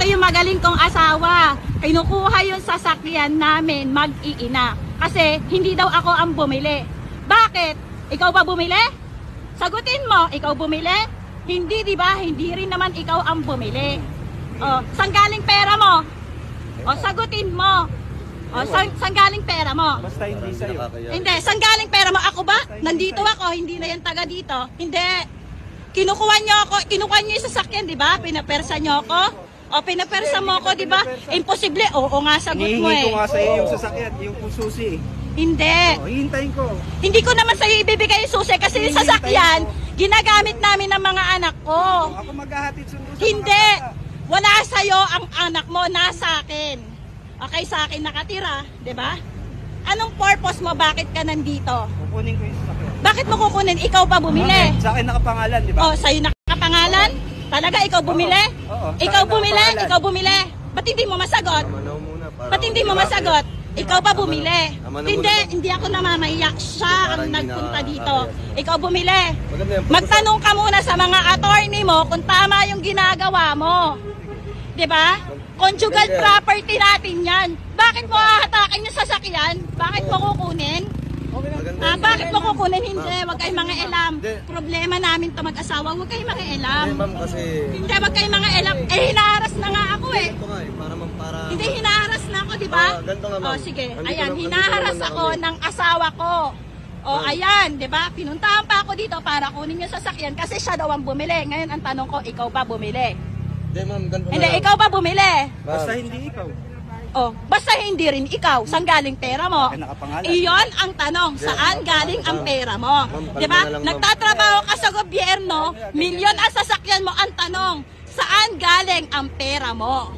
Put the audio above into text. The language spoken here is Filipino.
yung magaling kong asawa. Kinukuha yung sasakyan namin mag-iina. Kasi hindi daw ako ang bumili. Bakit? Ikaw ba bumili? Sagutin mo, ikaw bumili? Hindi, di ba? Hindi rin naman ikaw ang bumili. O, saan galing pera mo? O, sagutin mo. O, saan galing pera mo? Basta hindi sa'yo. Hindi, saan galing pera mo? Ako ba? Nandito ako, hindi na yan taga dito. Hindi. Kinukuha nyo ako, kinukuha nyo yung sasakyan, di ba? Pinapersa nyo ako. O, pinapersa mo ako, di ba? Imposible. Oo nga, sagot mo eh. Hihingi ko nga sa'yo yung sasakyan, yung susi. Hindi. O, hihintayin ko. Hindi ko naman sa'yo ibibigay yung susi kasi yung sasakyan, ginagamit namin ng mga anak ko. Ako maghahatid sundo sa Hindi. mga bata. Wala sa'yo ang anak mo, nasa akin. Okay, sa akin nakatira, di ba? Anong purpose mo? Bakit ka nandito? Kukunin ko yung sasakyan. Bakit mo kukunin? Ikaw pa bumili. Sa akin nakapangalan, di ba? Oh, sa'yo nakapangalan? Talaga ikaw bumili? Oo. Ikaw Sa akin bumili? nakapangalan. Ikaw bumili? Ba't hindi mo masagot? Ba't hindi mo masagot? Ikaw pa bumili? Hindi ako namamahiya. Siya ang nagpunta dito. Ikaw bumili. Magtanong ka muna sa mga attorney mo kung tama yung ginagawa mo. 'Di ba? Conjugal property natin 'yan. Bakit mo hahatakin yung sasakyan? Bakit mo kukunin? Bakit mo kukunin? Hindi, wag kayong mga elam. Problema namin 'to mag-asawa, wag kayong mga elam. Hindi, wag kayong mga elam. Hinaharas na nga ako eh. Hindi, hinaharas na ako, di ba? O, sige. Ayan, hinaharas ako ng asawa ko. O, ayan, di ba? Pinuntahan pa ako dito para kunin yung sasakyan kasi siya daw ang bumili. Ngayon, ang tanong ko, ikaw ba bumili? Hindi, ikaw ba bumili? Basta hindi ikaw. O, basta hindi rin ikaw. Saan galing pera mo? Ay, nakapangalan. Iyon ang tanong. Saan galing ang pera mo? Di ba? Nagtatrabaho ka sa gobyerno, milyon ang sasakyan mo. Ang tanong, saan galing ang pera mo?